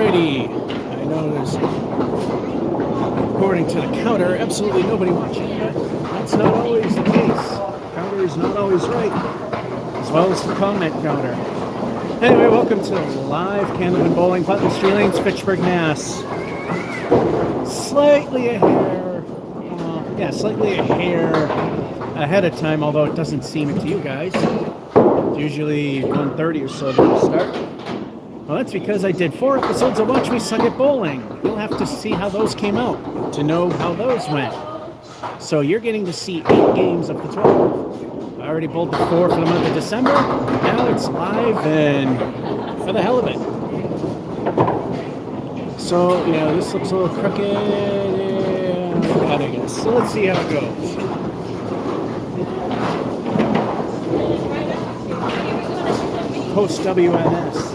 Alrighty, I know there's, according to the counter, absolutely nobody watching, but that's not always the case. The counter is not always right, as well as the comment counter. Anyway, welcome to live CANDLEPIN Bowling, Putnam Street Lanes, Fitchburg, Mass. Slightly a hair ahead of time, although it doesn't seem it to you guys. It's usually 1:30 or so to start. Well, that's because I did 4 episodes of Watch Me Suck at Bowling. You'll have to see how those came out to know how those went. So you're getting to see 8 games of the 12. I already bowled the 4 for the month of December. Now it's live and for the hell of it. So, yeah, this looks a little crooked. Yeah, bad, I guess. So let's see how it goes. Post WNS.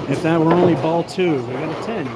If that were only ball 2, we got a 10.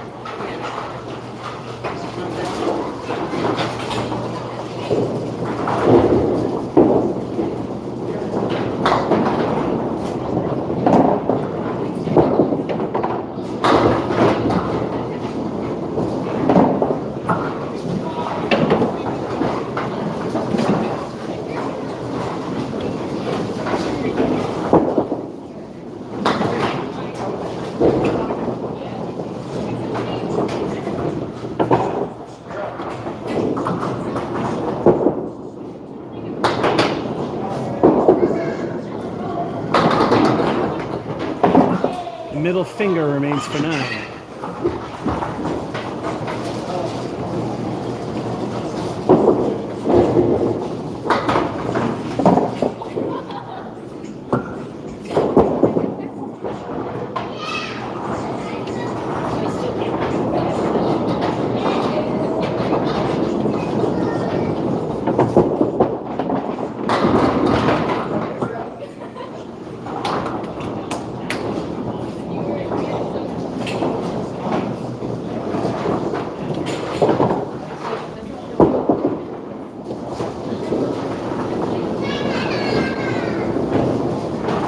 Middle finger remains for 9.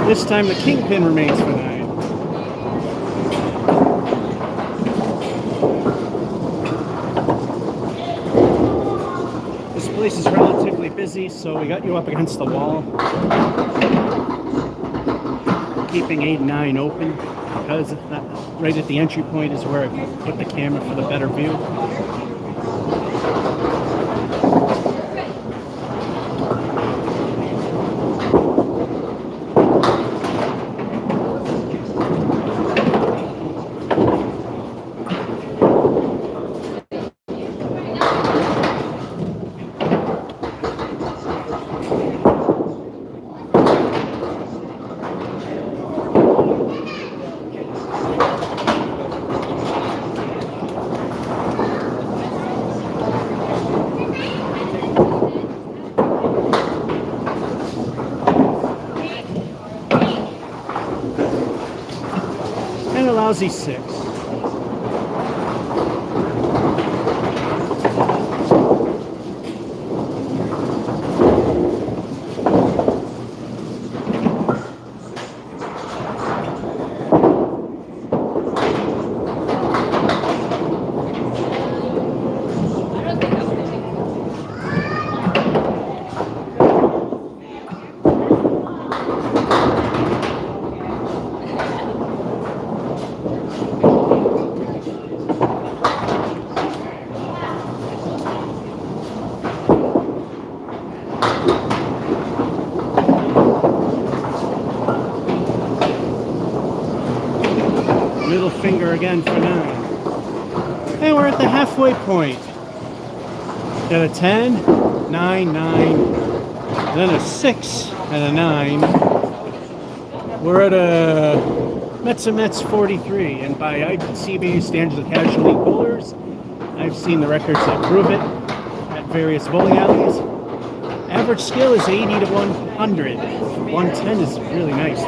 This time the kingpin remains for 9. This place is relatively busy, so we got you up against the wall. Keeping 8 and 9 open, because right at the entry point is where I put the camera for the better view. And a lousy 6. Middle finger again for 9. And we're at the halfway point. Got a 10, 9, 9, then a 6 and a 9. We're at a Mets 43, and by ICBA standards of casual league bowlers, I've seen the records that prove it at various bowling alleys. Average skill is 80 to 100. 110 is really nice.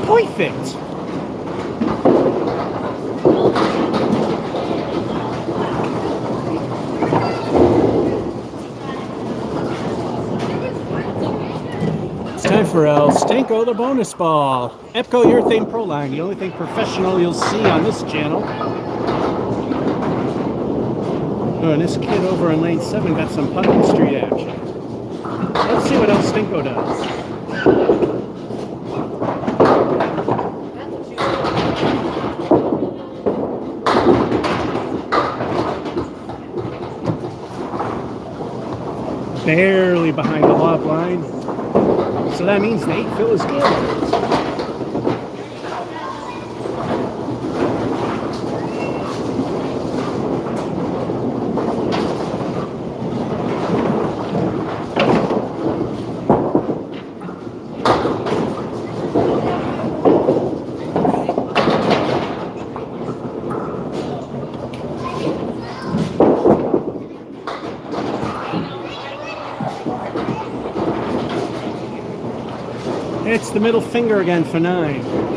Perfect. It's time for El Stanko, the bonus ball. Epco Urethane Pro Line, the only thing professional you'll see on this channel. Oh, and this kid over in lane 7 got some Putnam Street action. Let's see what El Stanko does. Barely behind the lob line. So that means the 8 fill is good. It's the middle finger again for 9.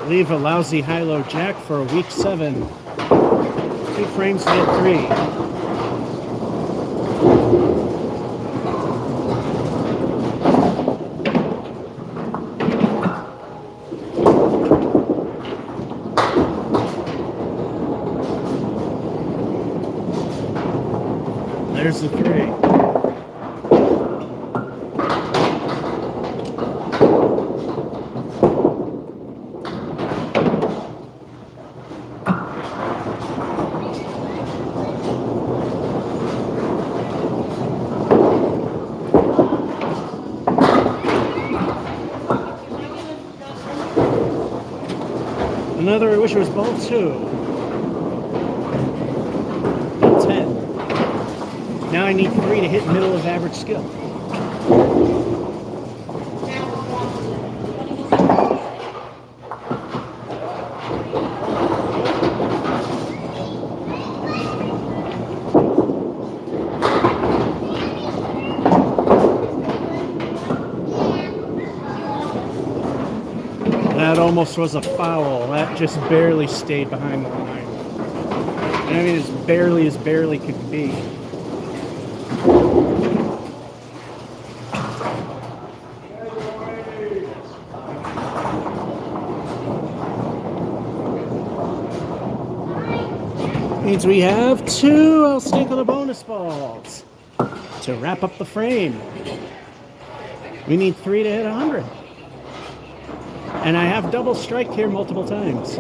Leave a lousy high-low jack for a week 7. 2 frames to get 3. There's the 3. Another, I wish it was ball 2. Ball 10. Now I need 3 to hit middle of average skill. That almost was a foul. That just barely stayed behind the line. I mean, as barely could be. Means we have 2 El Stanko the bonus balls to wrap up the frame. We need 3 to hit 100. And I have double strike here multiple times.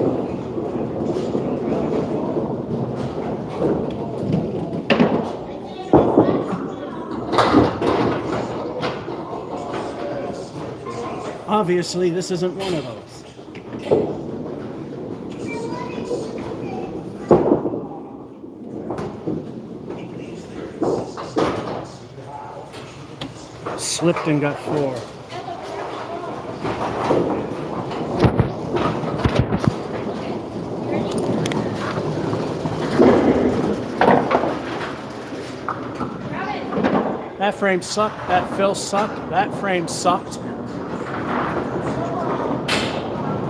Obviously, this isn't one of those. Slipped and got 4. That frame sucked. That fill sucked. That frame sucked.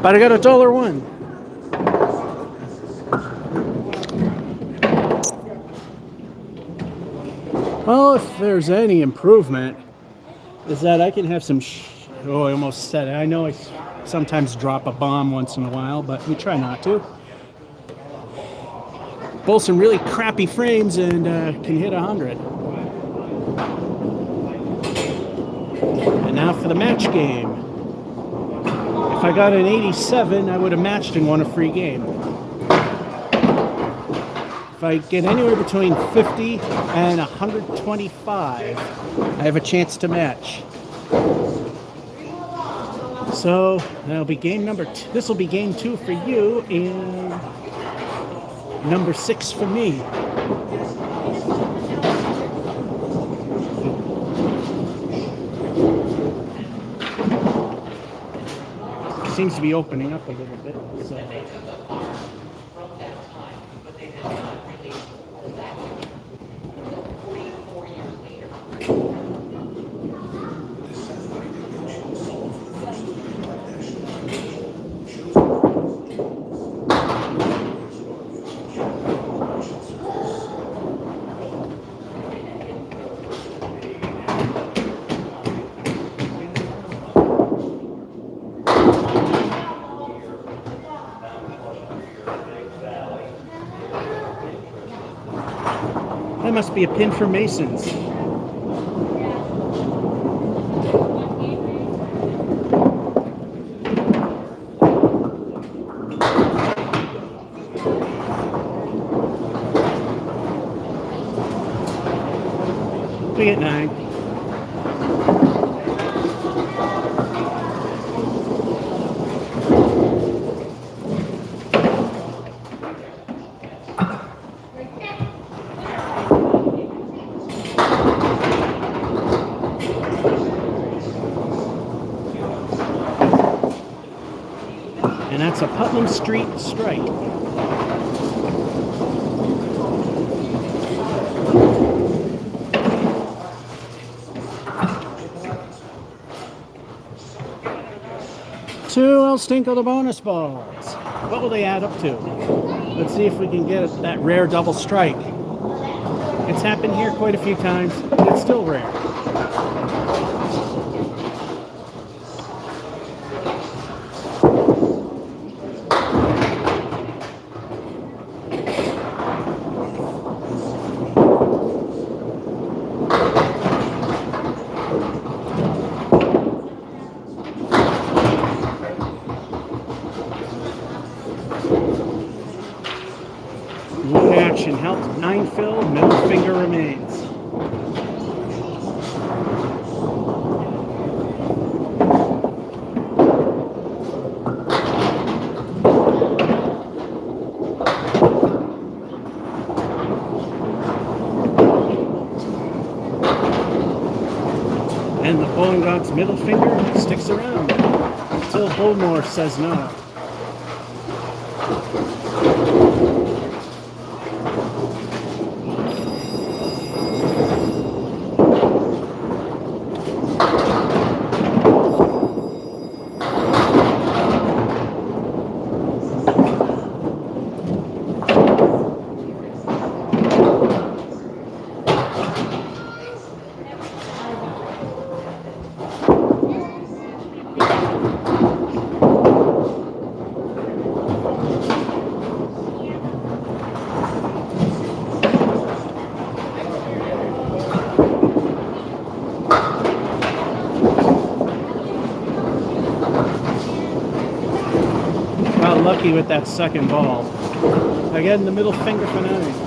But I got $1.01. Well, if there's any improvement, is that I can have some. Oh, I almost said it. I know I sometimes drop a bomb once in a while, but we try not to. Bowl some really crappy frames and can hit 100. And now for the match game. If I got an 87, I would have matched and won a free game. If I get anywhere between 50 and 125, I have a chance to match. So that'll be game number 2. This will be game 2 for you and number 6 for me. It seems to be opening up a little bit. So. That must be a pin for Masons. We get 9. And that's a Putnam Street strike. Two, I'll stinkle the bonus balls. What will they add up to? Let's see if we can get that rare double strike. It's happened here quite a few times, but it's still rare. Action helped. 9 fill, middle finger remains. And the bowling god's middle finger sticks around until Bullmore says no. Lucky with that second ball. Again, the middle finger for 9.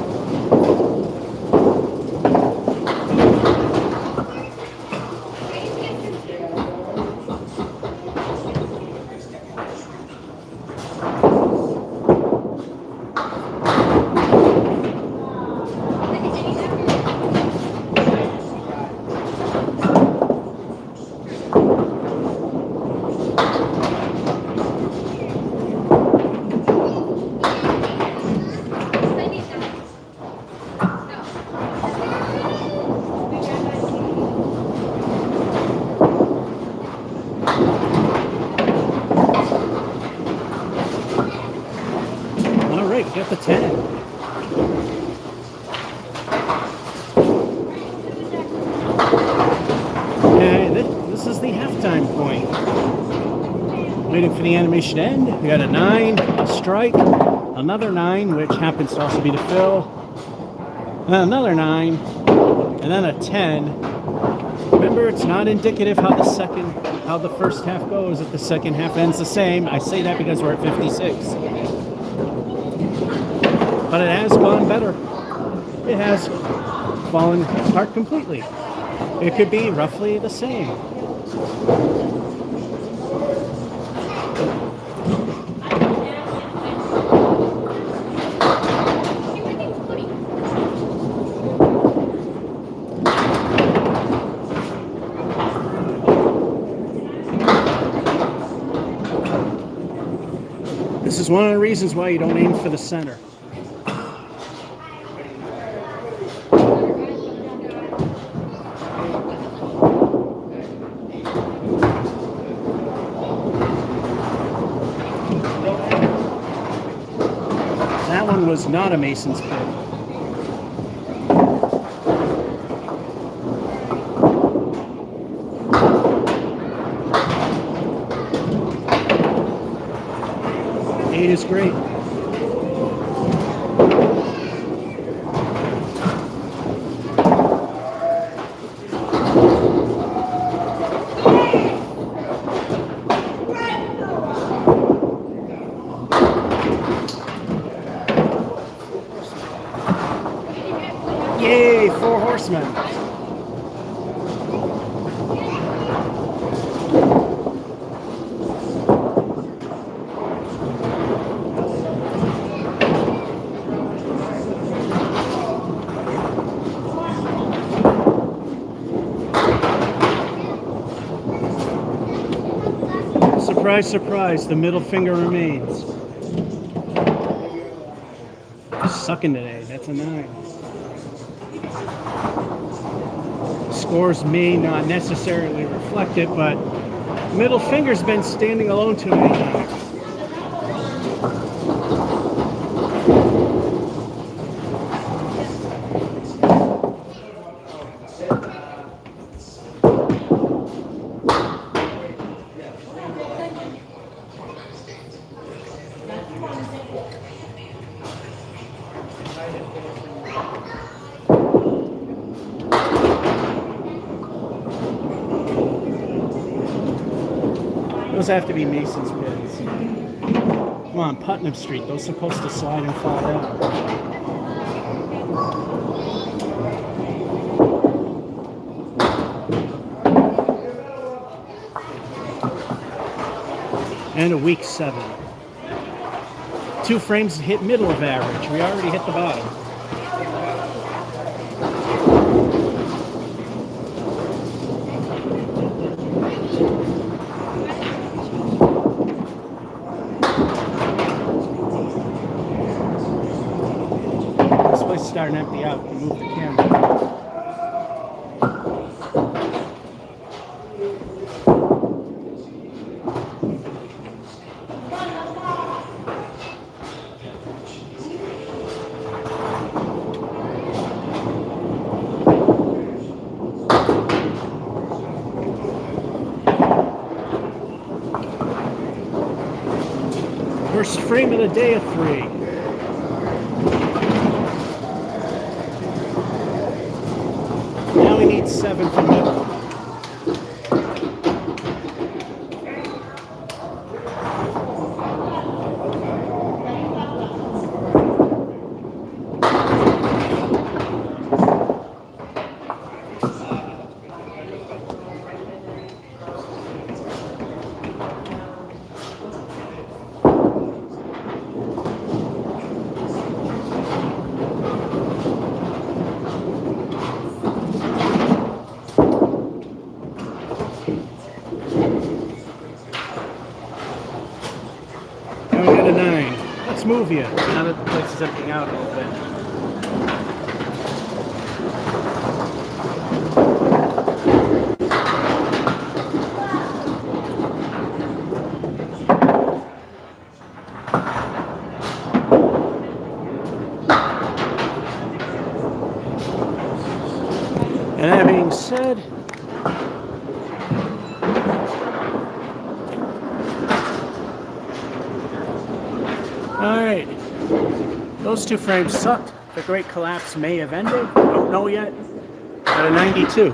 right, you got the 10. And this is the halftime point. Waiting for the animation to end. We got a 9, a strike, another 9, which happens to also be the fill, and then another 9, and then a 10. Remember, it's not indicative how the first half goes. If the second half ends the same, I say that because we're at 56. But it has gone better. It has fallen apart completely. It could be roughly the same. This is one of the reasons why you don't aim for the center. That one was not a Mason's pit. Eight is great. Yay, 4 horsemen. Surprise, surprise, the middle finger remains. Sucking today, that's a 9. Scores may not necessarily reflect it, but middle finger's been standing alone too many times. Those have to be Mason's pits. Come on, Putnam Street. Those are supposed to slide and fall down. And a weak 7. 2 frames hit middle of average. We already hit the bottom. Starting to empty out and move the camera. First frame of the day of 3. Now we need 7 from middle. Now we got a 9. Let's move you now that the place is emptying out a little bit. Alright. Those two frames sucked. The Great Collapse may have ended. Don't know yet. At a 92.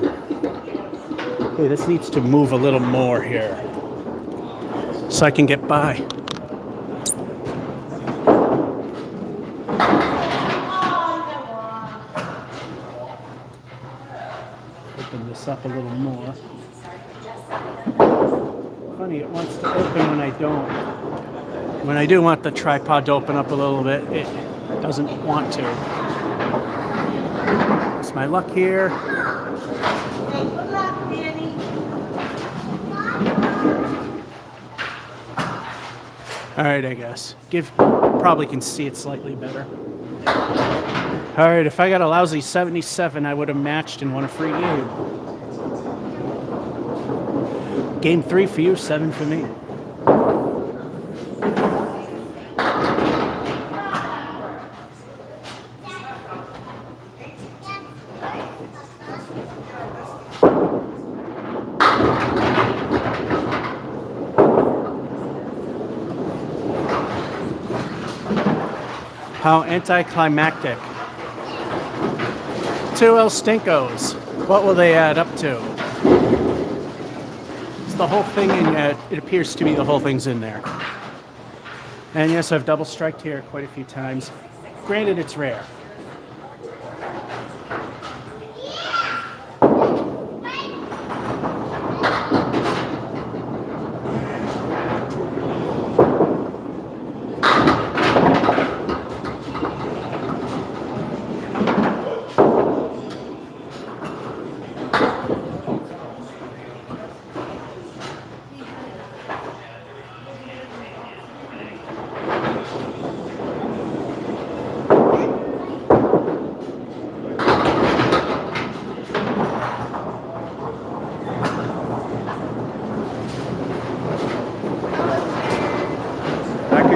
Okay, this needs to move a little more here so I can get by. Open this up a little more. Funny, it wants to open when I don't. When I do want the tripod to open up a little bit, it doesn't want to. It's my luck here. Alright, I guess. Probably can see it slightly better. Alright, if I got a lousy 77, I would have matched and won a free game. Game 3 for you, 7 for me. How anticlimactic. 2 El Stinkos. What will they add up to? It's the whole thing in it appears to be the whole thing's in there. And yes, I've double striked here quite a few times. Granted, it's rare.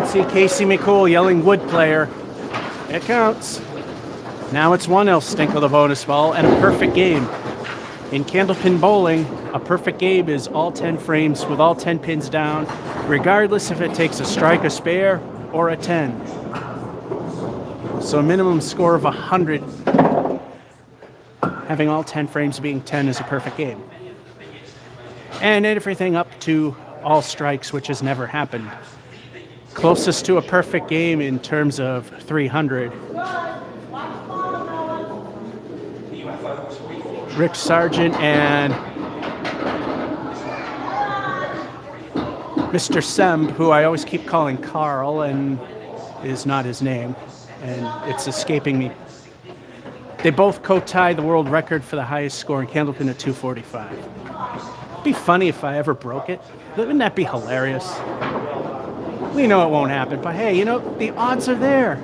See Casey McCool yelling wood player. It counts. Now it's 1 El Stinko, the bonus ball, and a perfect game. In Candlepin bowling, a perfect game is all 10 frames with all 10 pins down, regardless if it takes a strike, a spare, or a 10. So a minimum score of 100, having all 10 frames being 10 is a perfect game. And everything up to all strikes, which has never happened. Closest to a perfect game in terms of 300. Rick Sargent and Mr. Semb, who I always keep calling Carl and is not his name, and it's escaping me. They both co-tied the world record for the highest score in Candlepin at 245. It'd be funny if I ever broke it. Wouldn't that be hilarious? We know it won't happen, but hey, you know, the odds are there.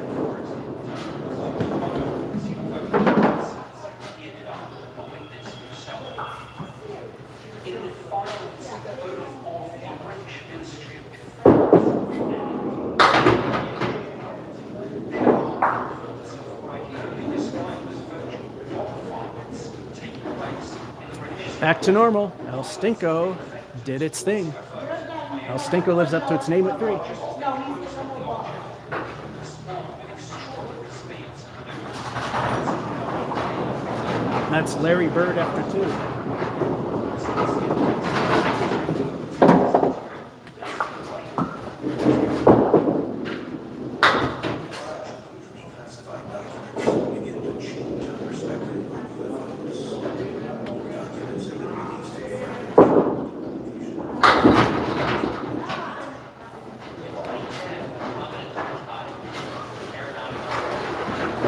Back to normal. El Stinko did its thing. El Stinko lives up to its name at 3. That's Larry Bird after 2.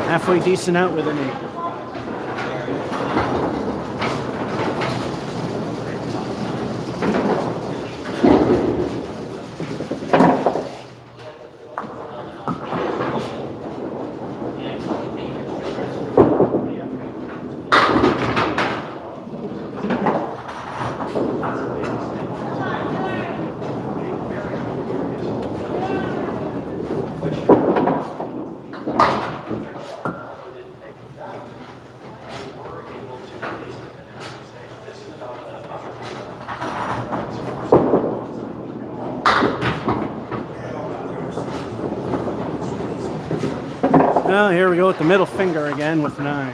Halfway decent out with an 8. Well, here we go with the middle finger again with 9.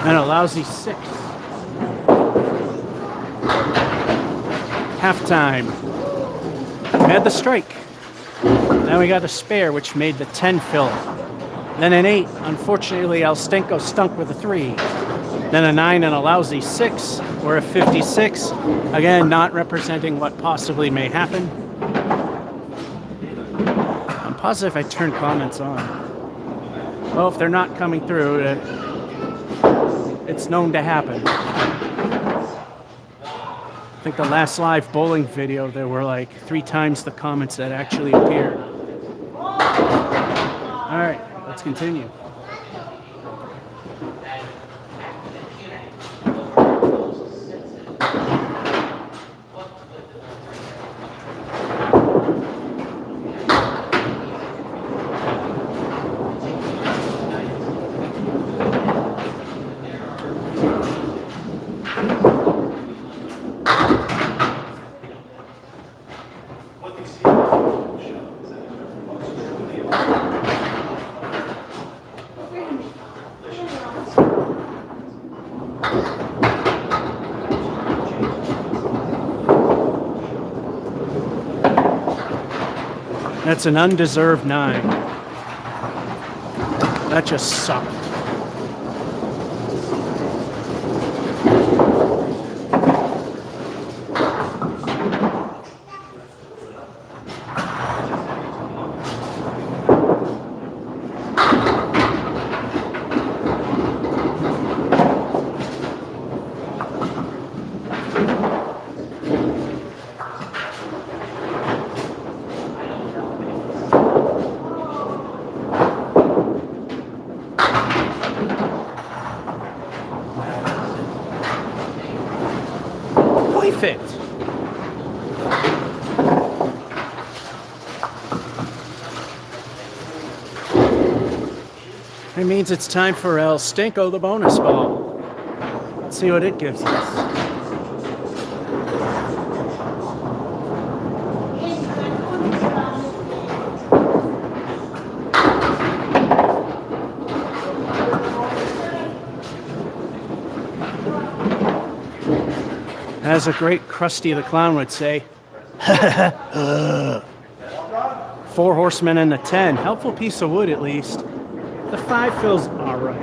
And a lousy 6. Halftime. We had the strike. Then we got a spare, which made the 10 fill. Then an 8. Unfortunately, Alstenko stunk with a 3. Then a 9 and a lousy 6. We're a 56. Again, not representing what possibly may happen. I'm positive I turned comments on. Well, if they're not coming through, it's known to happen. I think the last live bowling video, there were like 3 times the comments that actually appeared. All right, let's continue. That's an undeserved 9. That just sucked. Perfect. It means it's time for Alstenko, the bonus ball. Let's see what it gives us. As a great Krusty the Clown would say, 4 horsemen and a 10. Helpful piece of wood, at least. The 5 feels all right.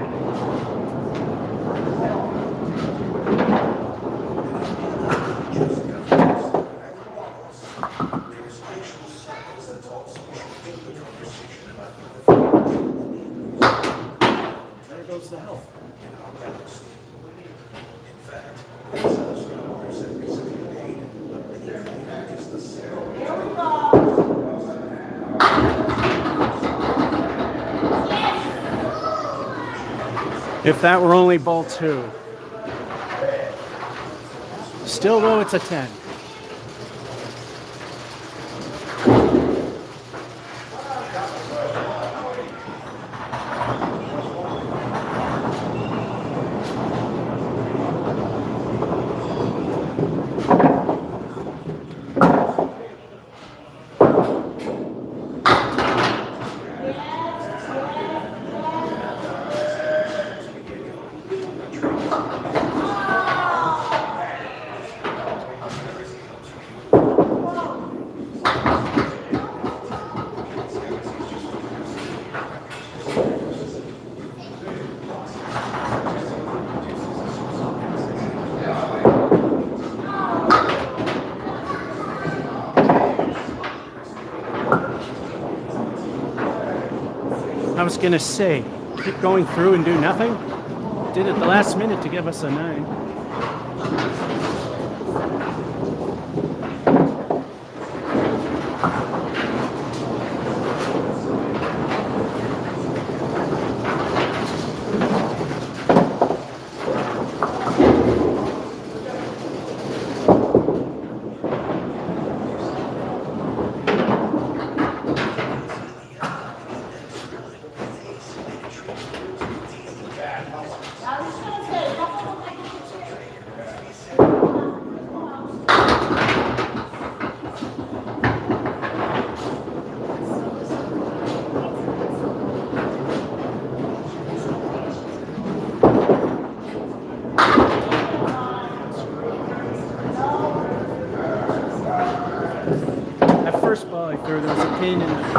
There goes the help. If that were only ball 2. Still, though, it's a 10. was gonna say, keep going through and do nothing. Did it the last minute to give us a 9. That first ball I threw, there was a pin in the pin.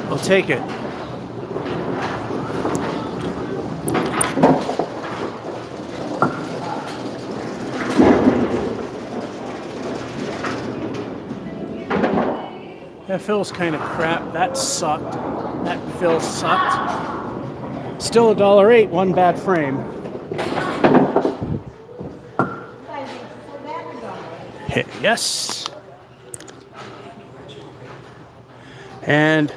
I'll take it. That fill's kind of crap. That sucked. That fill sucked. Still $1.08, one bad frame. Hit yes. And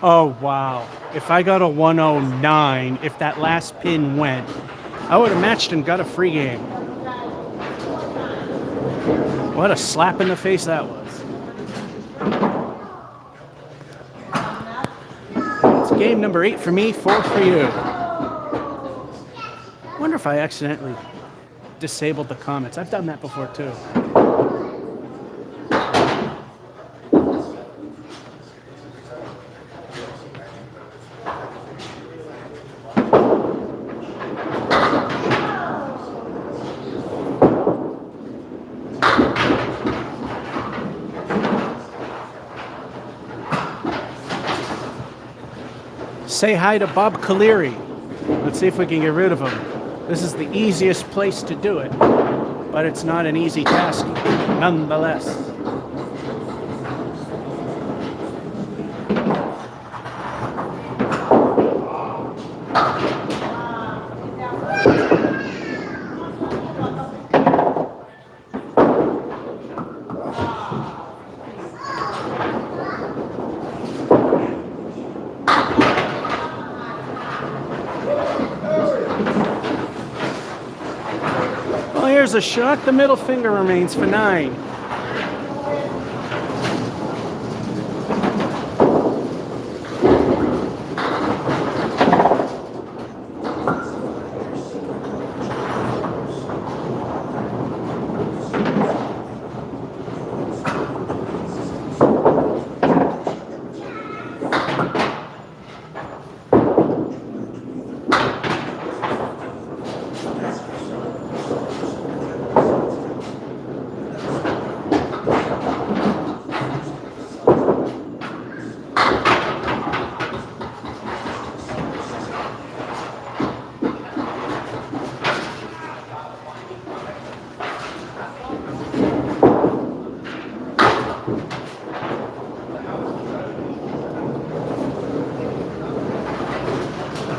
oh wow. If I got a 109, if that last pin went, I would have matched and got a free game. What a slap in the face that was. It's game number 8 for me, 4 for you. I wonder if I accidentally disabled the comments. I've done that before too. Say hi to Bob Caleri. Let's see if we can get rid of him. This is the easiest place to do it, but it's not an easy task nonetheless. Here's a shot. The middle finger remains for 9.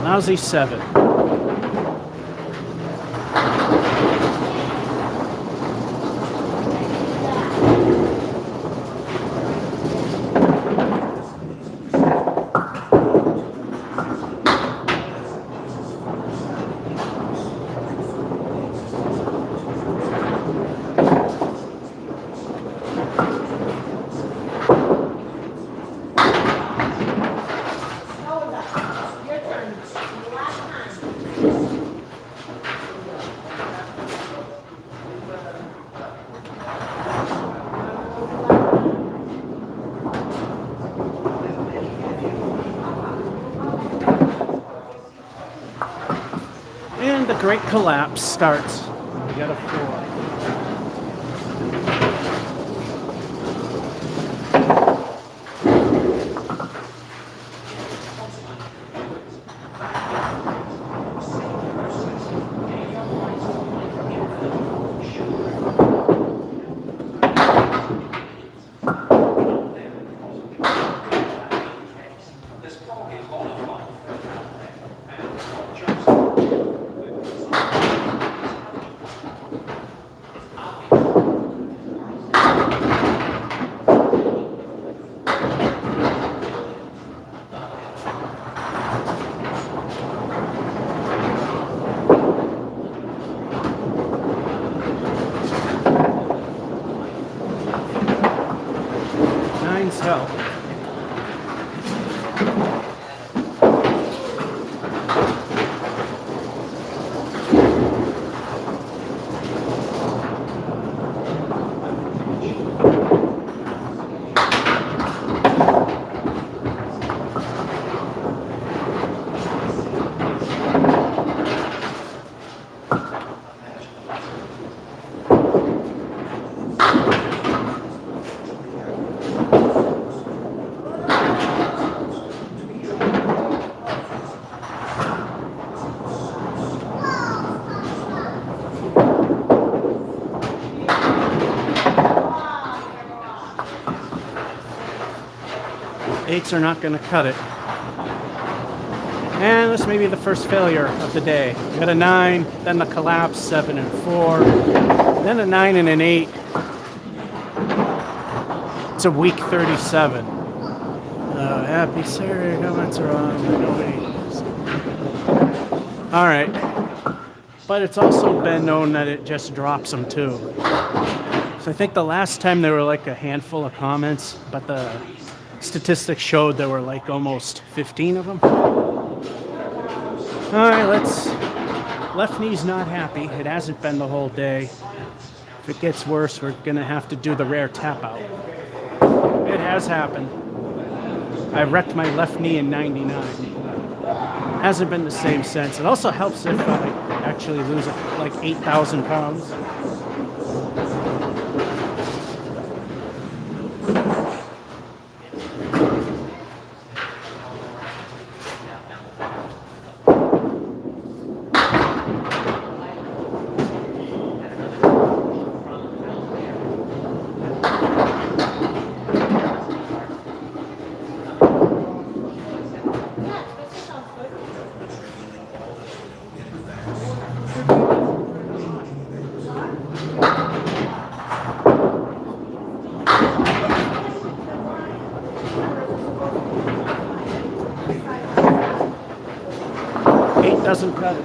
Lousy 7. And the great collapse starts. We got a 4. does help. Eights are not going to cut it. And this may be the first failure of the day. We got a 9, then the collapse, 7 and 4, then a 9 and an 8. It's a weak 37. Happy Saturday, comments are on. Nobody. All right. But it's also been known that it just drops them too. So I think the last time there were like a handful of comments, but the statistics showed there were like almost 15 of them. All right, left knee's not happy. It hasn't been the whole day. If it gets worse, we're gonna have to do the rare tap out. It has happened. I wrecked my left knee in 99. Hasn't been the same since. It also helps if I actually lose like 8,000 pounds. Doesn't cut it.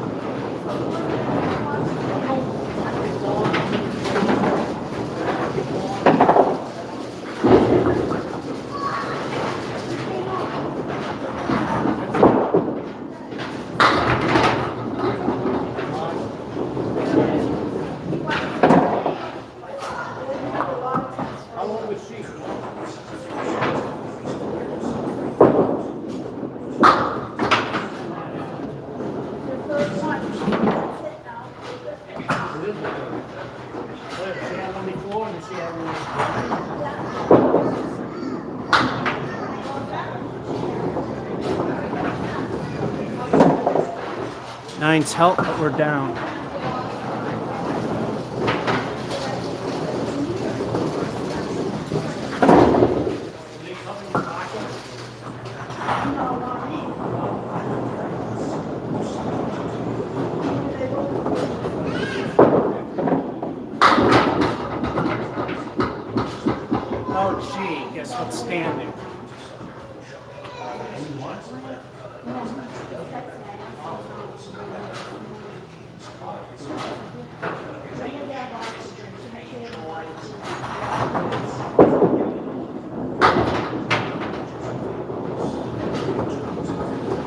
Nine's help, but we're down. Oh gee, guess what's standing?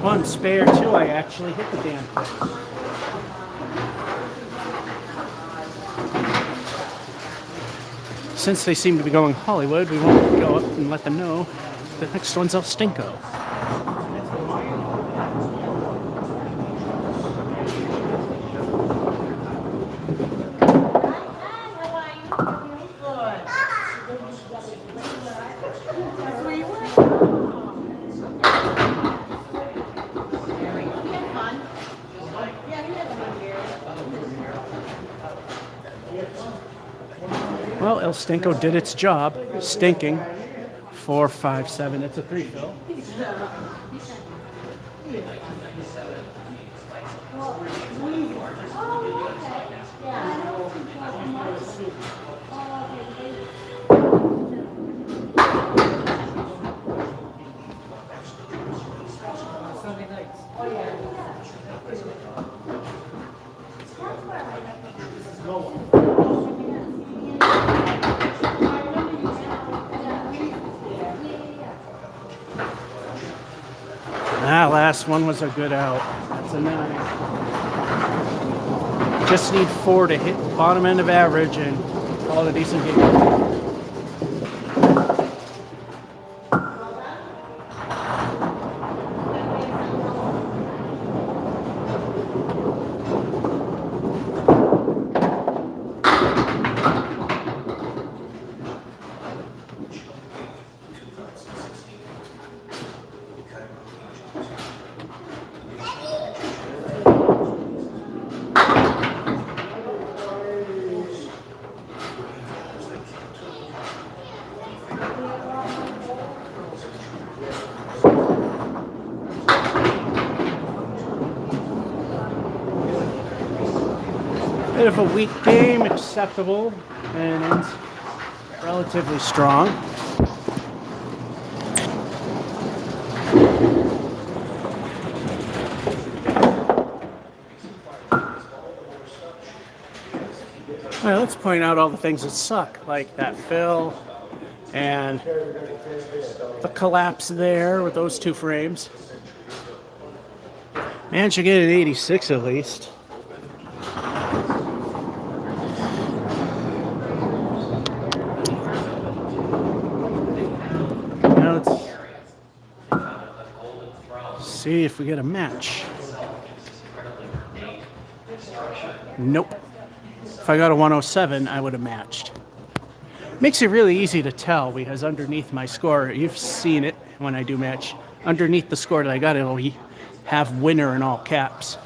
One spare too, I actually hit the damn thing. Since they seem to be going Hollywood, we won't go up and let them know. The next one's El Stinko. Well, El Stinko did its job, stinking. 4, 5, 7. It's a 3 fill. last one was a good out. That's a 9. Just need 4 to hit bottom end of average and call it a decent game. Bit of a weak game, acceptable, and ends relatively strong. All right, let's point out all the things that suck, like that fill and the collapse there with those 2 frames. Managed to get an 86 at least. Now let's see if we get a match. Nope. If I got a 107, I would have matched. Makes it really easy to tell because underneath my score, you've seen it when I do match, underneath the score that I got, it'll have winner in all caps.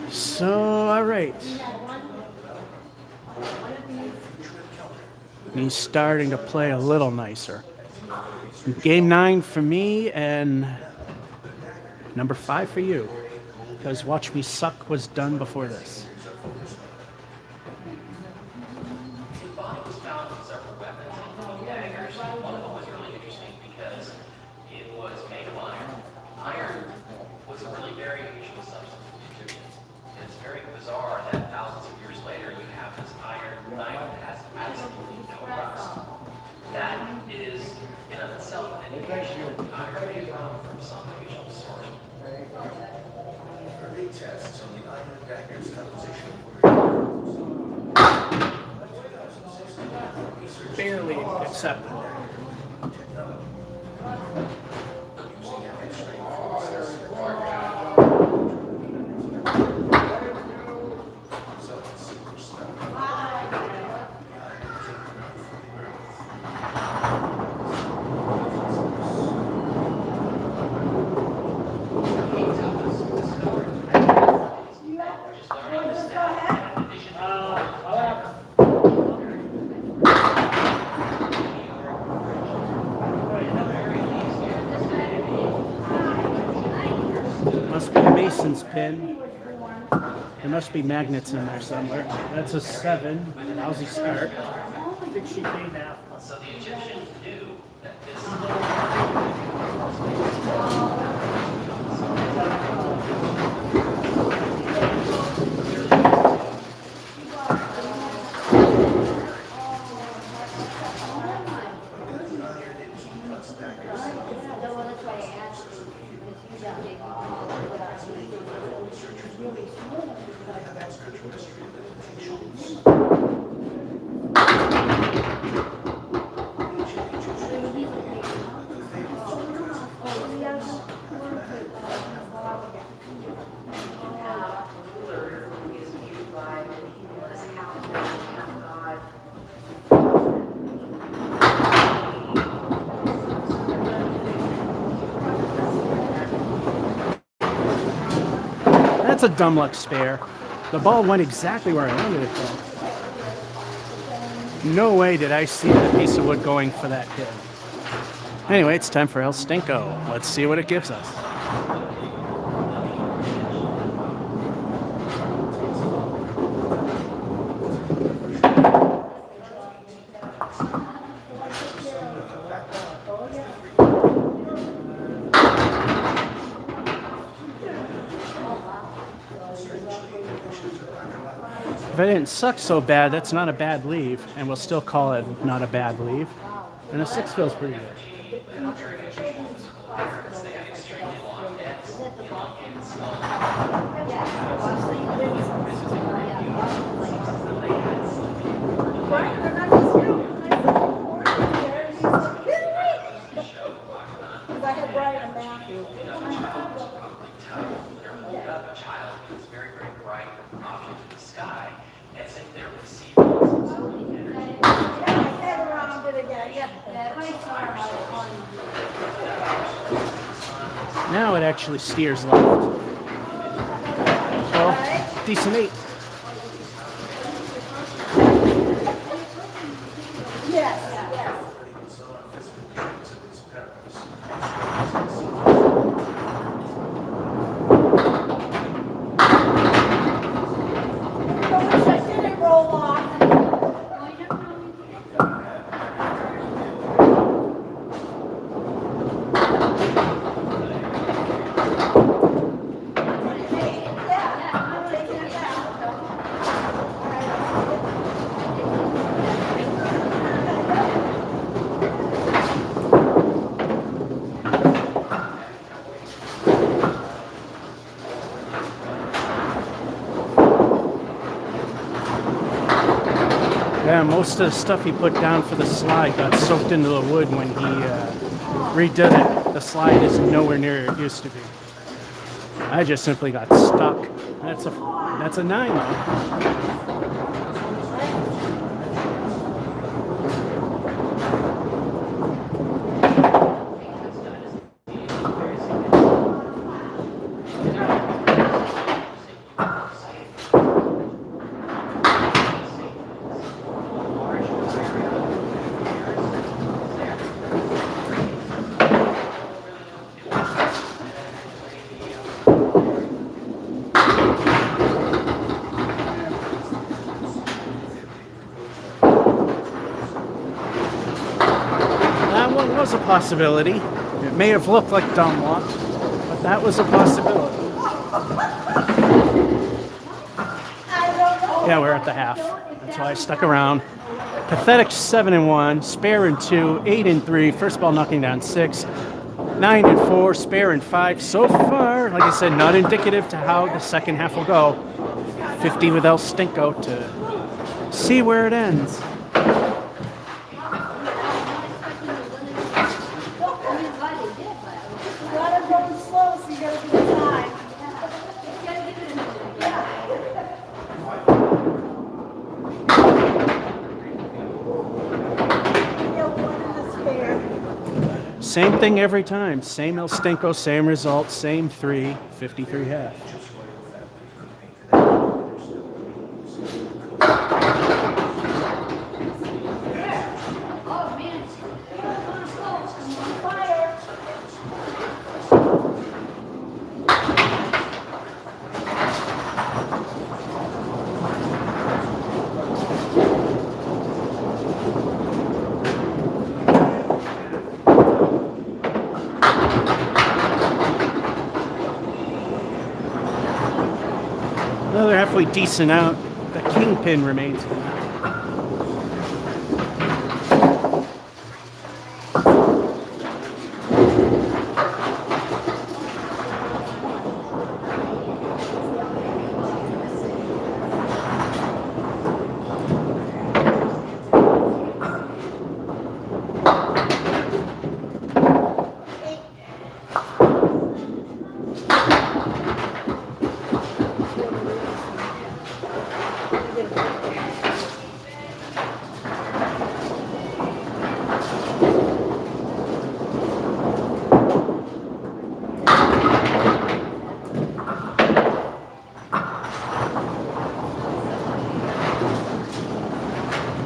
So, all right. He's starting to play a little nicer. Game 9 for me and number 5 for you. Because Watch Me Suck was done before this. Barely acceptable. Mason's pin. There must be magnets in there somewhere. That's a 7. Lousy start. I think she came out. So the Egyptians knew that this. That's a dumb luck spare. The ball went exactly where I wanted it to. No way did I see that piece of wood going for that hit. Anyway, it's time for El Stinko. Let's see what it gives us. If I didn't suck so bad, that's not a bad leave, and we'll still call it not a bad leave. And a 6 feels pretty good. Now it actually steers left. Well, decent 8. Yeah, most of the stuff he put down for the slide got soaked into the wood when he redid it. The slide is nowhere near it used to be. I just simply got stuck. That's a 9 though. Was a possibility. It may have looked like dumb luck, but that was a possibility. Yeah, we're at the half. That's why I stuck around. Pathetic 7-1, spare in 2, 8-3, first ball knocking down 6, 9-4, spare in 5. So far, like I said, not indicative to how the second half will go. 50 with El Stinko to see where it ends. Same thing every time. Same El Stinko, same result, same 3, 53 half. Another halfway decent out. The kingpin remains for now.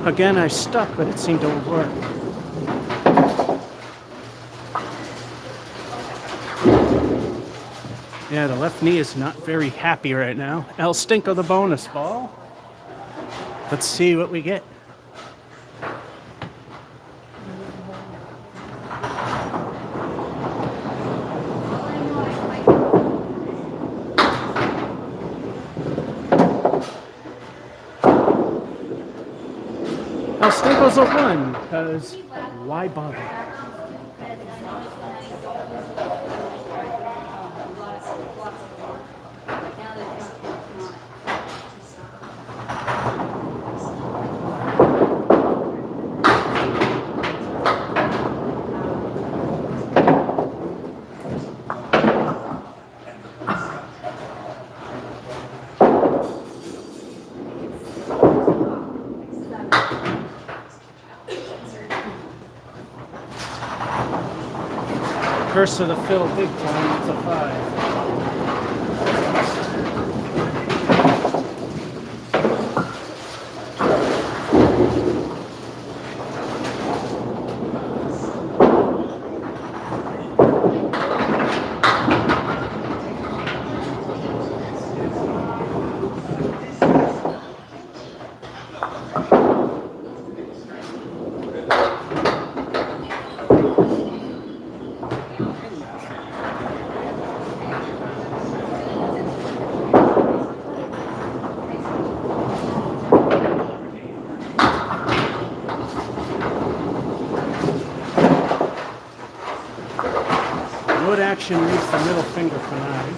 Again, I stuck, but it seemed to work. Yeah, the left knee is not very happy right now. El Stinko the bonus ball. Let's see what we get. El Stinko's a 1, because why bother? Curse of the fill big time, it's a 5. Wood action reads the middle finger for 9.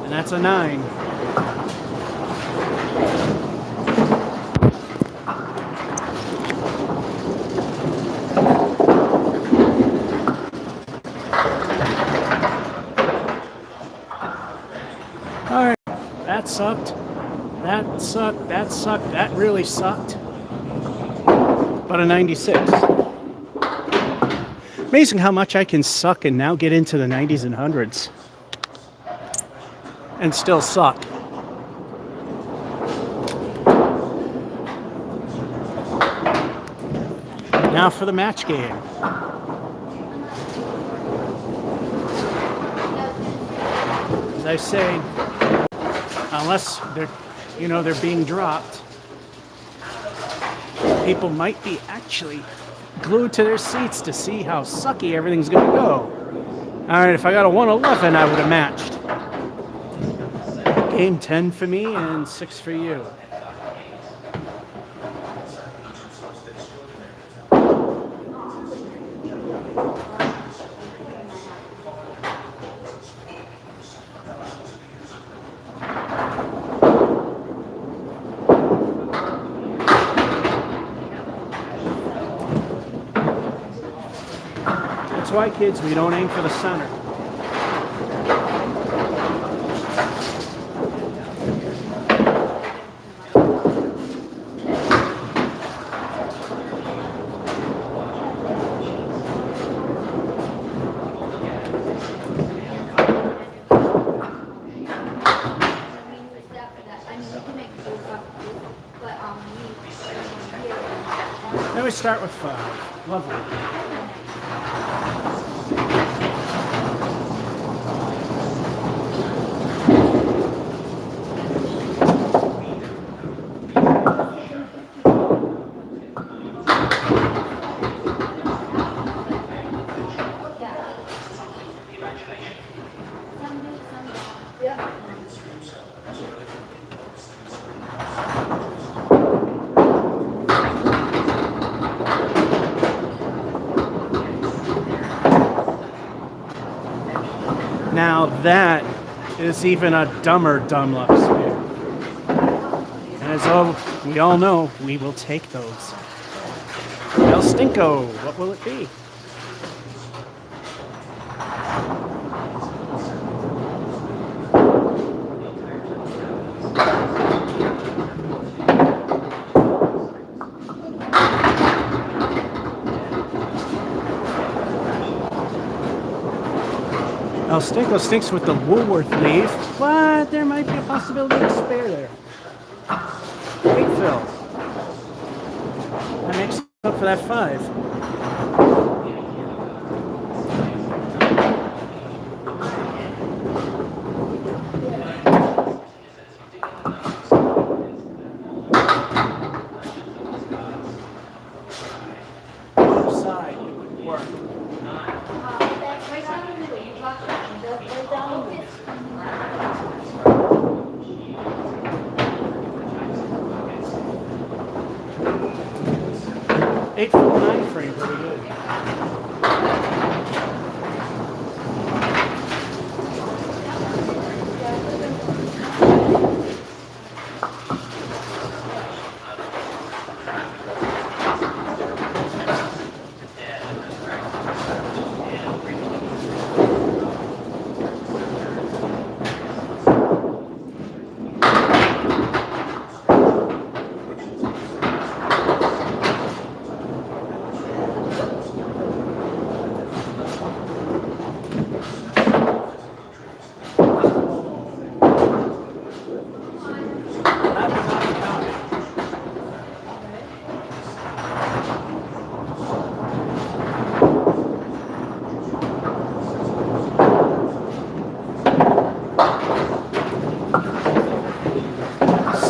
That's a 9. All right, that sucked. That sucked. That sucked. That really sucked. But a 96. Amazing how much I can suck and now get into the 90s and 100s. And still suck. Now for the match game. As I say, unless they're being dropped, people might be actually glued to their seats to see how sucky everything's going to go. All right, if I got a 111, I would have matched. Game 10 for me and 6 for you. That's why, kids, we don't aim for the center. Then we start with 5. Lovely. Now that is even a dumber dumb-luck sphere. And as we all know, we will take those. El Stinko, what will it be? Stinko stinks with the Woolworth leave. What? There might be a possibility of a spare there. Big Phil. That makes up for that 5. Side, it would work. 8-foot-9 frame, pretty good.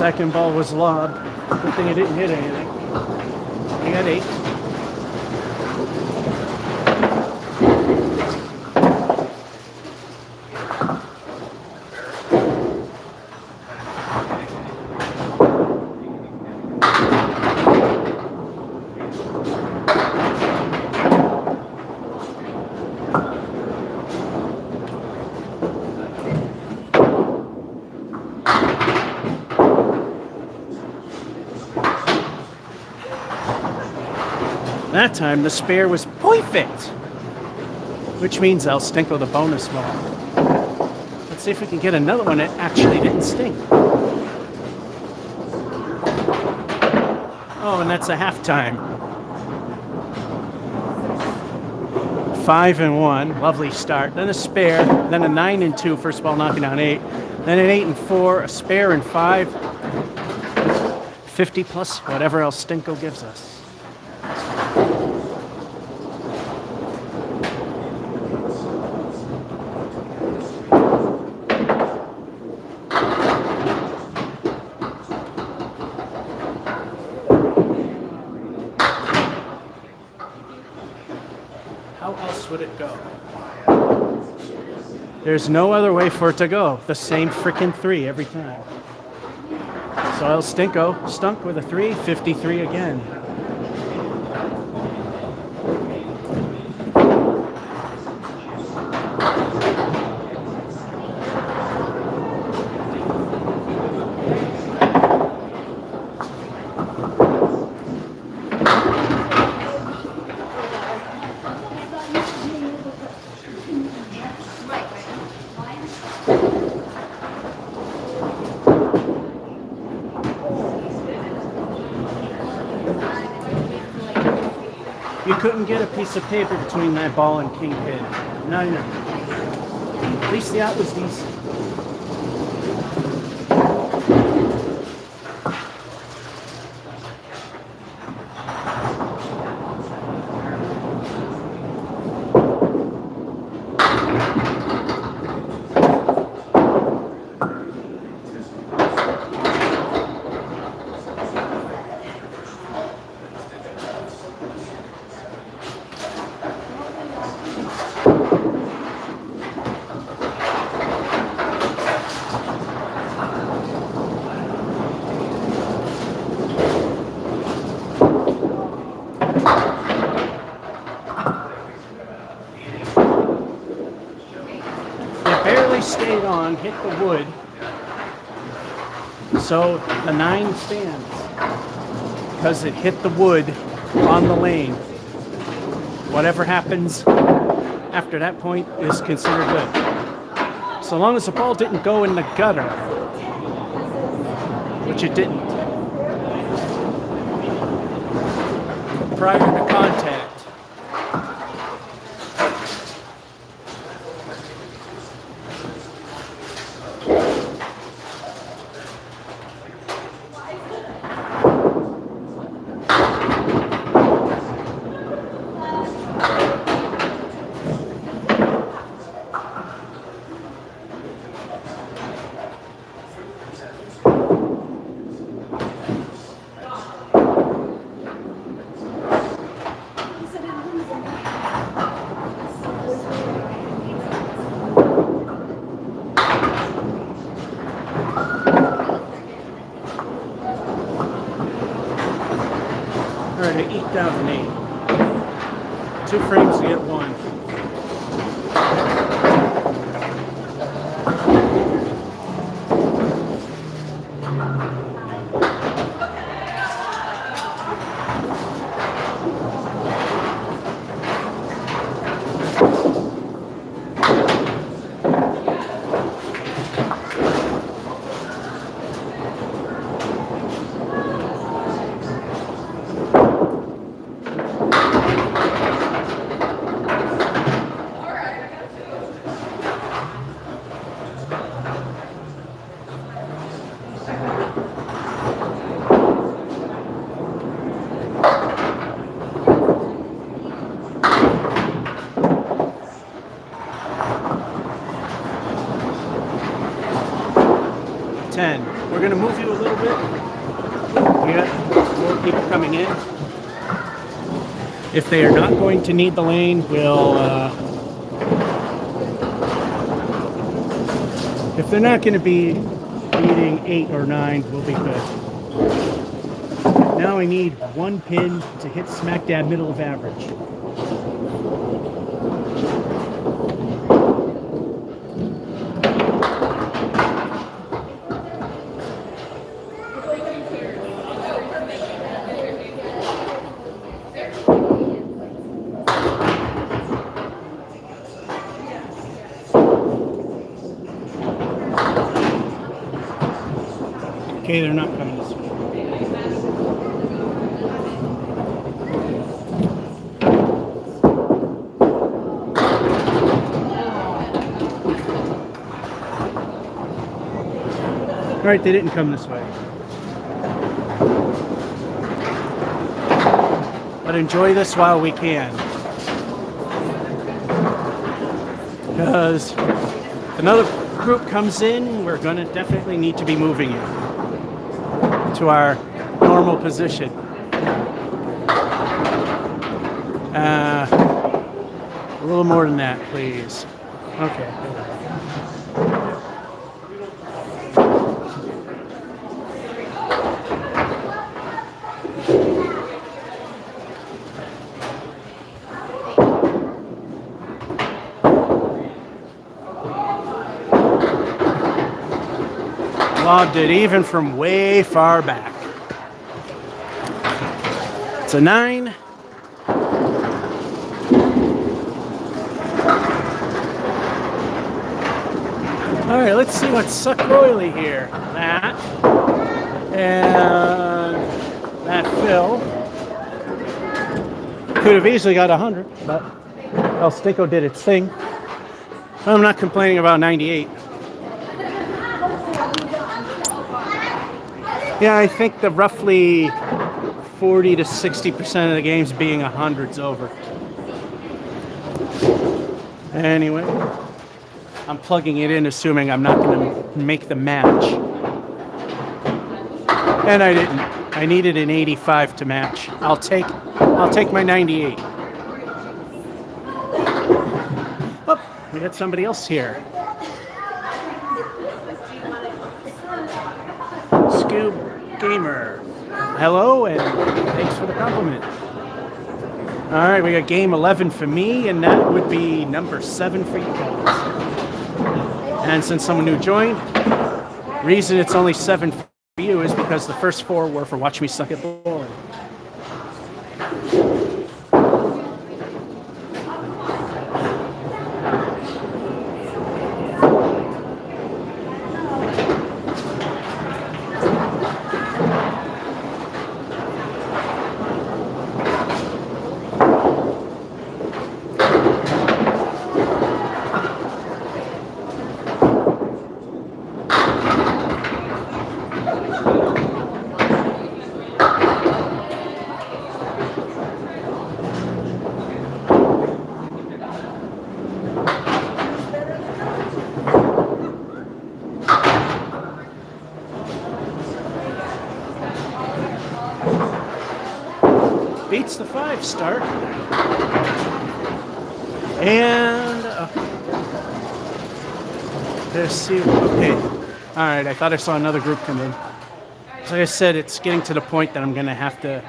Second ball was lobbed. Good thing it didn't hit anything. We got 8. That time the spare was perfect, which means I'll Stinko the bonus ball. Let's see if we can get another one that actually didn't stink. Oh, and that's a halftime. 5-1, lovely start. Then a spare, then a 9-2, first ball knocking down 8. Then an 8-4, a spare and 5. 50 plus whatever else Stinko gives us. How else would it go? There's no other way for it to go. The same frickin' 3 every time. So El Stinko stunk with a 3, 53 again. You couldn't get a piece of paper between that ball and Kingpin. No. At least the out was decent. Stayed on, hit the wood, so the 9 stands because it hit the wood on the lane. Whatever happens after that point is considered good, so long as the ball didn't go in the gutter, which it didn't prior to contact. to 8,008. 2 frames to get 1. We're going to move you a little bit. We got more people coming in. If they are not going to need the lane, we'll... if they're not going to be needing 8 or 9, we'll be good. Now I need 1 pin to hit smack dab middle of average. Okay, they're not coming this way. All right, they didn't come this way. But enjoy this while we can. Because if another group comes in, we're going to definitely need to be moving you to our normal position. A little more than that, please. Okay. Lobbed it even from way far back. It's a 9. All right, let's see what suck royally here. That and that fill. Could have easily got 100, but El Stinko did its thing. I'm not complaining about 98. Yeah, I think the roughly 40 to 60% of the games being 100's over. Anyway, I'm plugging it in assuming I'm not going to make the match. And I didn't. I needed an 85 to match. I'll take my 98. Oh, we got somebody else here. Scoob Gamer. Hello, and thanks for the compliment. All right, we got game 11 for me, and that would be number 7 for you guys. And since someone new joined, reason it's only 7 for you is because the first 4 were for Watch Me Suck at Bowling. Beats the 5 start. And let's see. Okay. All right. I thought I saw another group come in. So like I said, it's getting to the point that I'm going to have to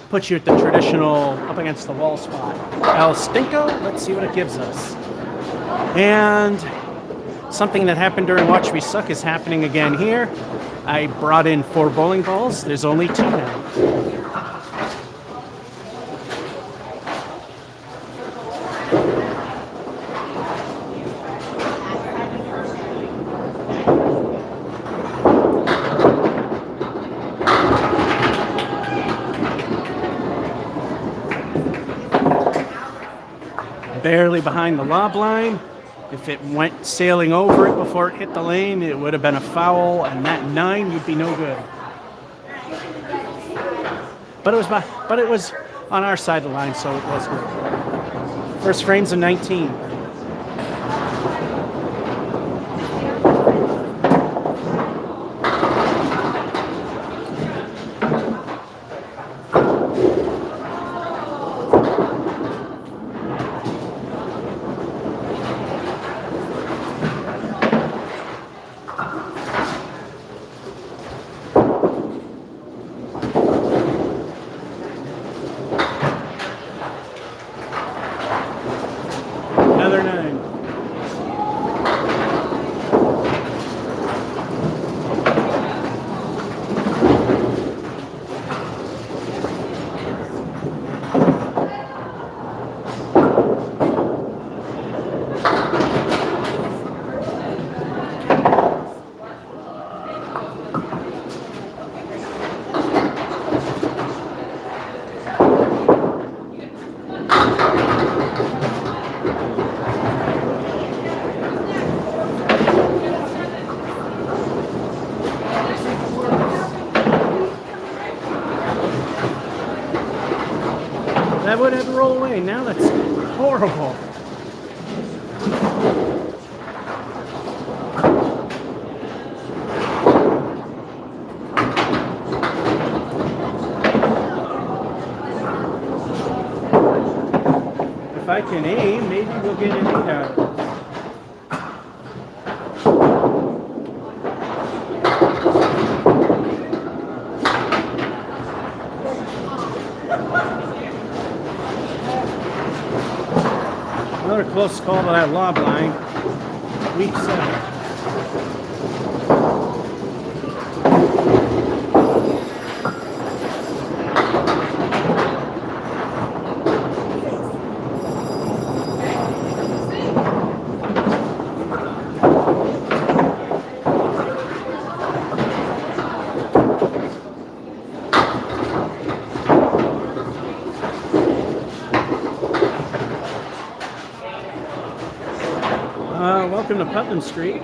put you at the traditional up against the wall spot. El Stinko, let's see what it gives us. And something that happened during Watch Me Suck is happening again here. I brought in 4 bowling balls. There's only 2 now. Barely behind the lob line. If it went sailing over it before it hit the lane, it would have been a foul, and that 9 would be no good. But it was on our side of the line, so it was good. First frames of 19. Another 9. That would have to roll away. Now that's horrible. If I can aim, maybe we'll get an 8 out of it. Another close call to that lob line. Weak 7. Welcome to Putnam Street.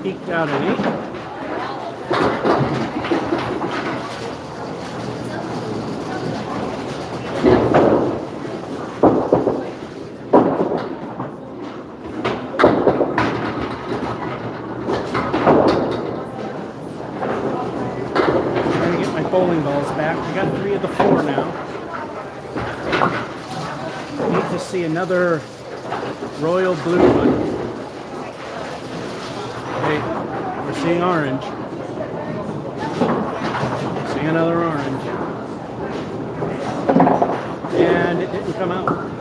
Peeked out an 8. Trying to get my bowling balls back. We got 3 of the 4 now. Need to see another royal blue one. We're seeing orange. Seeing another orange. And it didn't come out.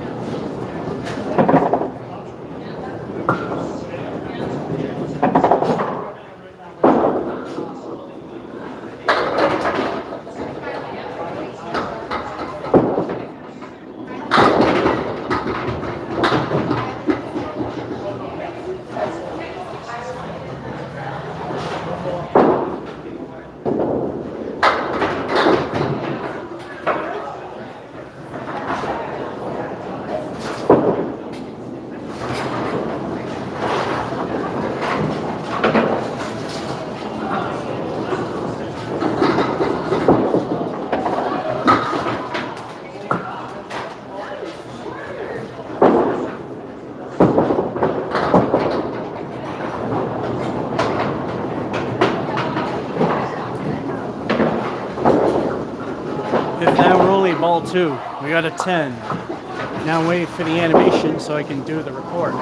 if that were only ball 2. We got a 10. Now wait for the animation so I can do the report.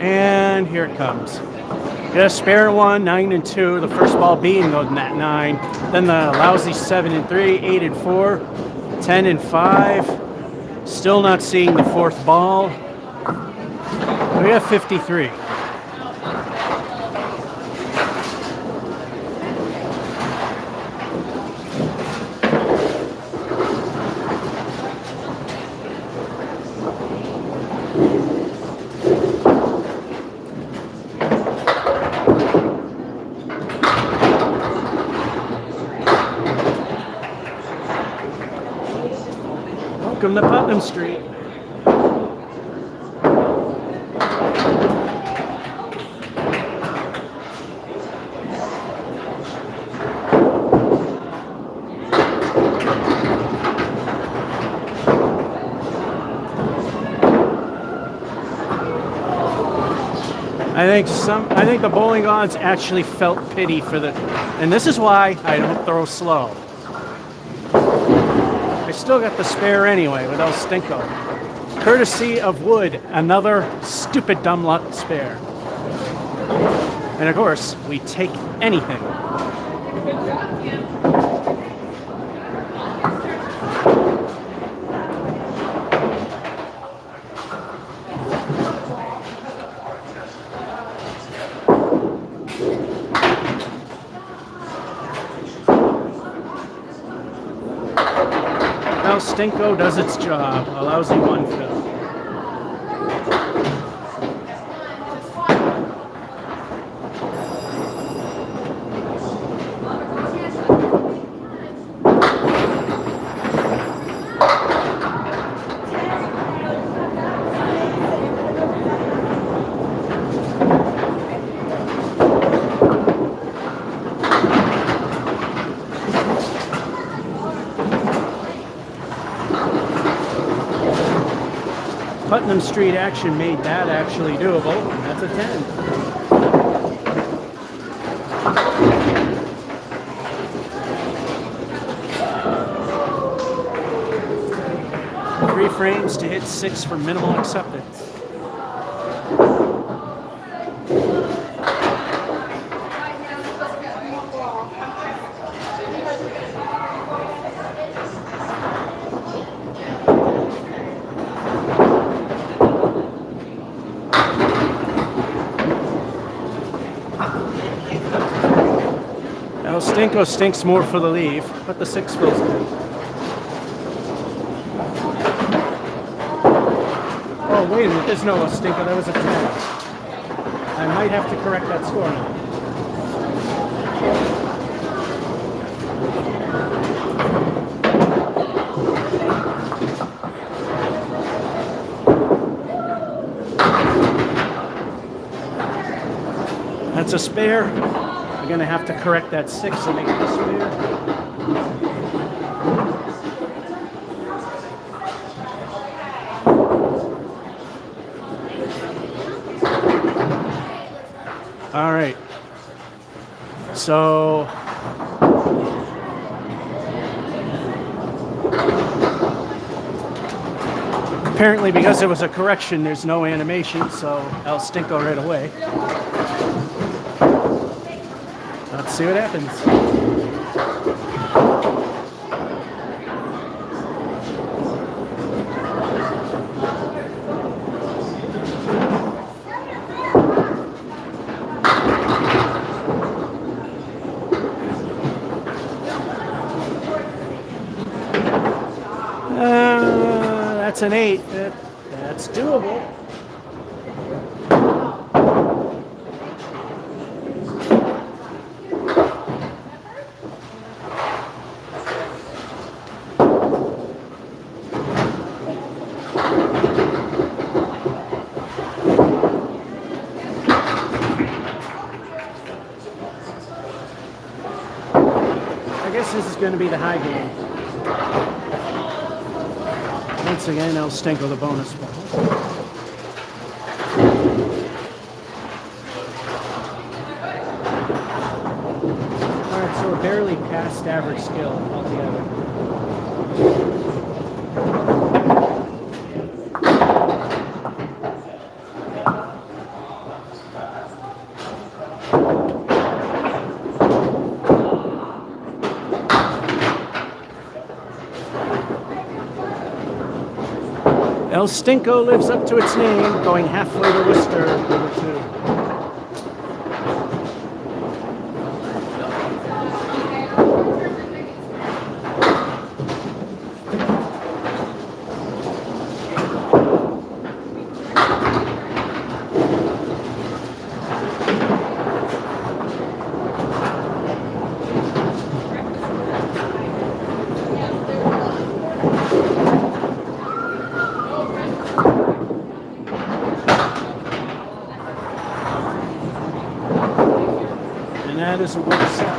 And here it comes. Yeah, spare 1, 9 and 2. The first ball being on that 9. Then the lousy 7 and 3, 8 and 4, 10 and 5. Still not seeing the fourth ball. We have 53. Welcome to Putnam Street. I think the bowling gods actually felt pity for the, and this is why I don't throw slow. I still got the spare anyway with El Stinko. Courtesy of Wood, another stupid dumb luck spare. And of course, we take anything. El Stinko does its job, a lousy 1 fill. Putnam Street action made that actually doable. That's a 10. Three frames to hit 6 for minimal acceptance. El Stinko stinks more for the leave, but the 6 fills in. Oh, wait a minute, there's no El Stinko, that was a 10. I might have to correct that score now. That's a spare. I'm going to have to correct that 6 and make it a spare. All right. So apparently because it was a correction, there's no animation, so El Stinko right away. Let's see what happens. That's an 8. That's doable. I guess this is going to be the high game. Once again, El Stinko the bonus ball. best average skill altogether. El Stinko lives up to its name, going halfway to Worcester, number 2. That is a work set.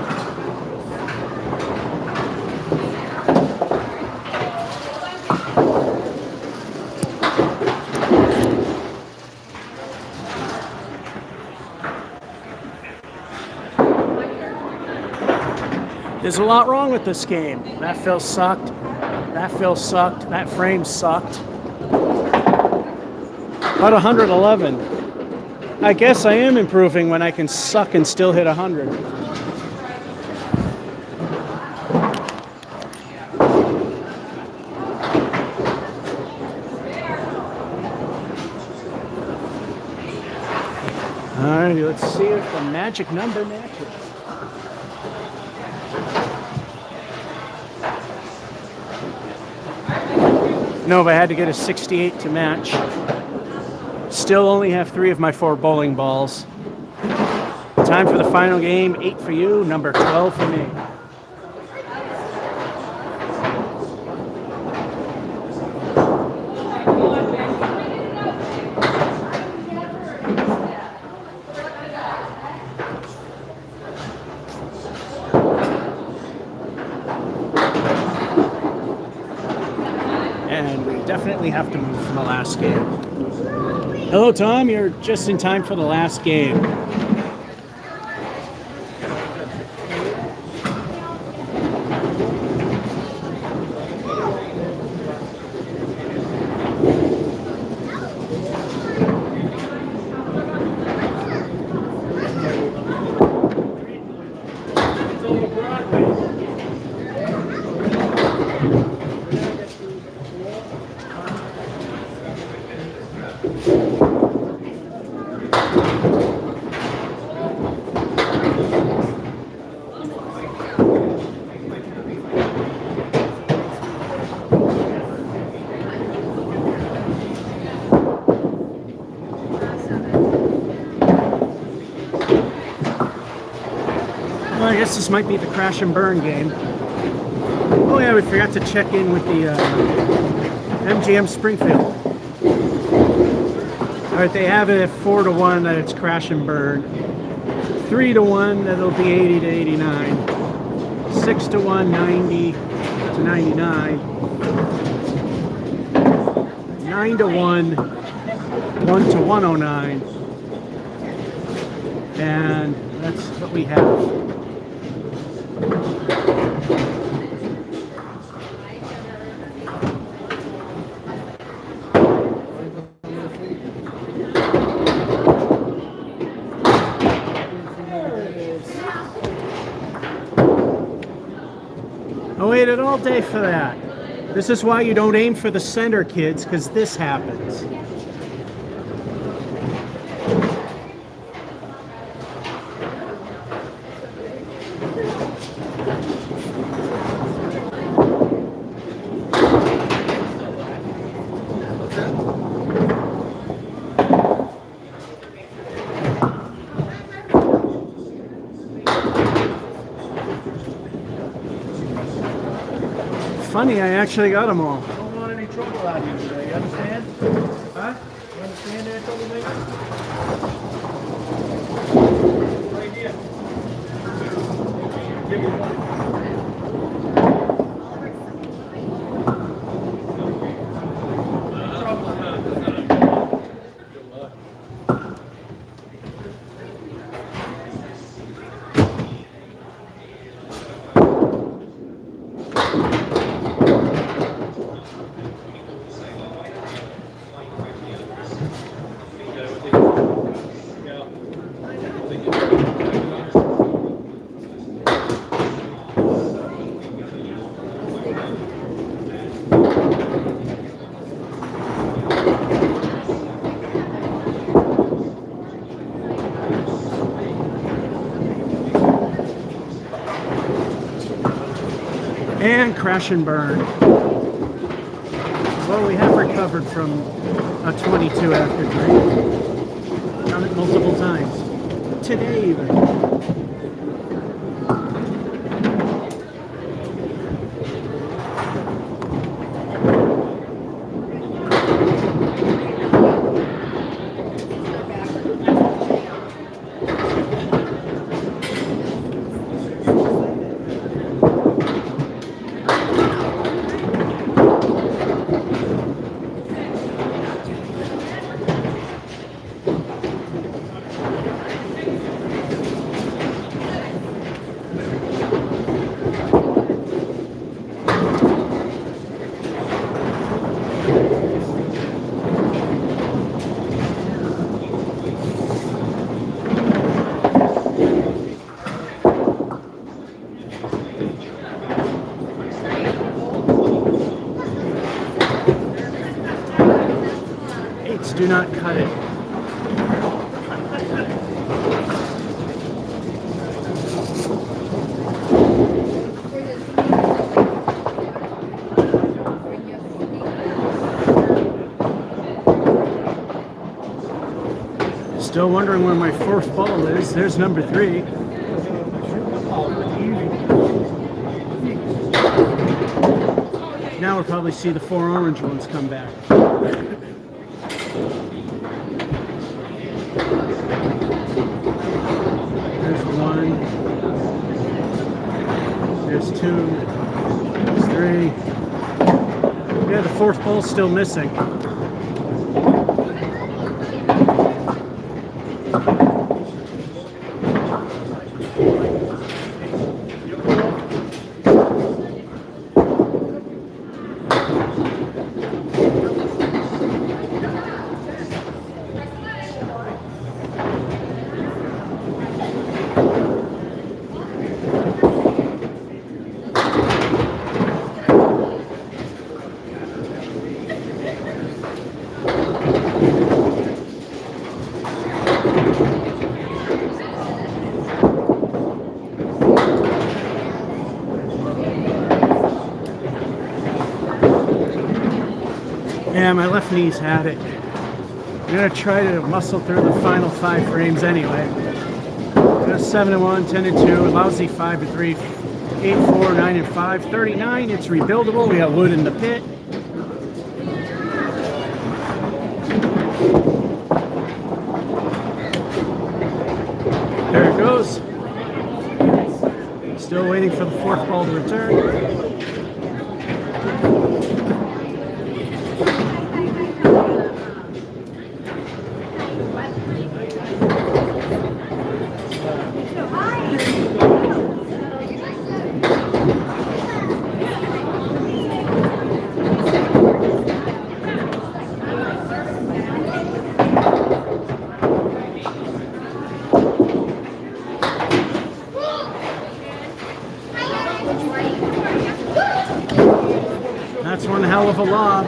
There's a lot wrong with this game. That fill sucked. That fill sucked. That frame sucked. About 111. I guess I am improving when I can suck and still hit 100. Alrighty, let's see if the magic number matches. No, but I had to get a 68 to match. Still only have 3 of my 4 bowling balls. Time for the final game. 8 for you, number 12 for me. And we definitely have to move from the last game. Hello, Tom. You're just in time for the last game. Well, I guess this might be the crash and burn game. Oh yeah, we forgot to check in with the MGM Springfield. Alright, they have it at 4-1 that it's crash and burn. 3-1 that it'll be 80 to 89. 6-1, 90 to 99. 9-1, 1 to 109. And that's what we have. I waited all day for that. This is why you don't aim for the center, kids, because this happens. Funny, I actually got them all. I don't want any trouble out here today, you understand? Huh? You understand that, troublemaker? Right here. Give me one. And crash and burn. Well, we have recovered from a 22 after 3. Done it multiple times. Today even. Do not cut it. Still wondering where my fourth ball is. There's number 3. Now we'll probably see the 4 orange ones come back. There's 1. There's 2. There's 3. Yeah, the 4th ball's still missing. Yeah, my left knee's had it. I'm gonna try to muscle through the final 5 frames anyway. 7-1, 10-2, lousy 5-3, 8-4, 9-5, 39. It's rebuildable. We got wood in the pit. There it goes. Still waiting for the 4th ball to return. That's one hell of a lob.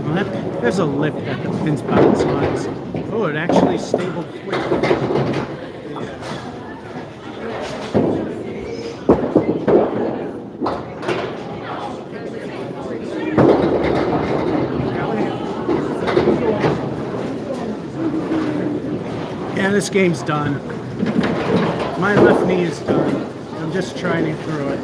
Well, there's a lip that the pin's bounce on. Oh, it actually stabled quick. Yeah, this game's done. My left knee is done. I'm just trying to get through it.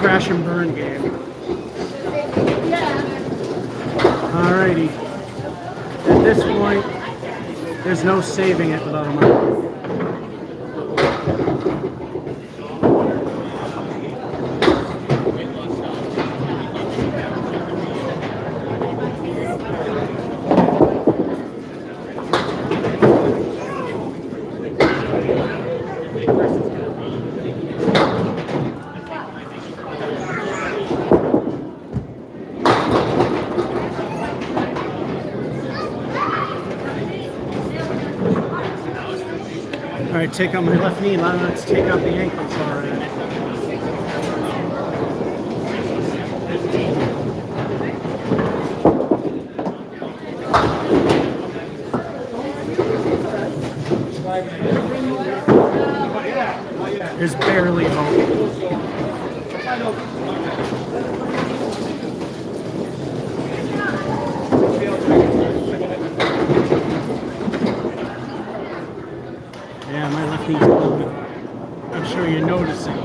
crash and burn game. Alrighty. At this point, there's no saving it without a mark. All right, take out my left knee. Now let's take out the ankles already. There's barely hope. Yeah, my left knee's moving. I'm sure you're noticing it.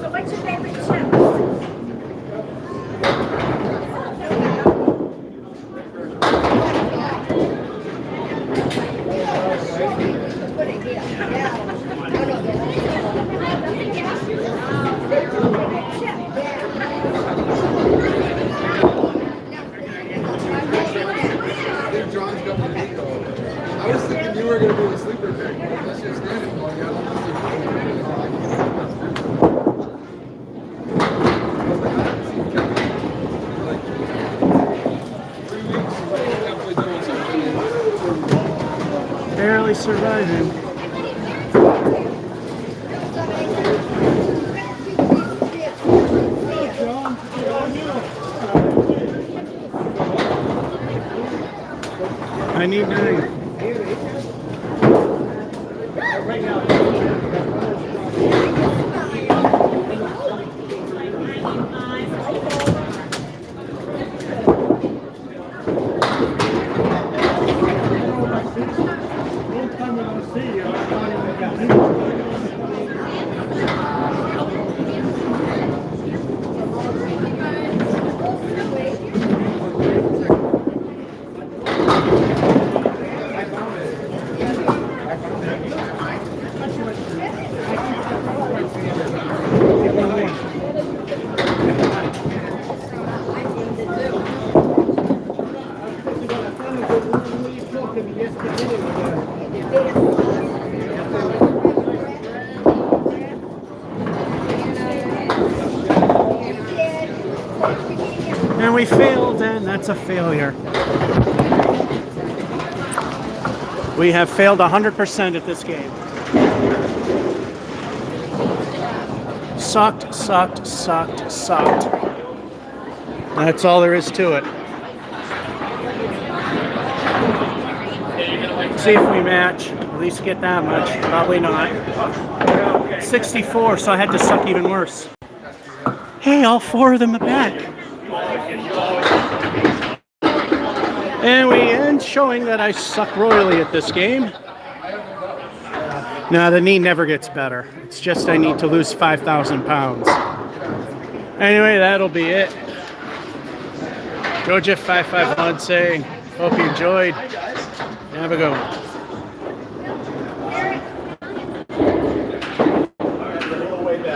So what's your favorite chip? I was thinking you were going to do the sleeper pick. That's just standing for you. Barely surviving. I need 9. And we failed, and that's a failure. We have failed 100% at this game. Sucked, sucked, sucked, sucked. That's all there is to it. See if we match. At least get that much. Probably not. 64, so I had to suck even worse. Hey, all 4 of them are back. And we end showing that I suck royally at this game. No, the knee never gets better. It's just I need to lose 5,000 pounds. Anyway, that'll be it. Joe Jeff 551 saying, hope you enjoyed. Have a good one.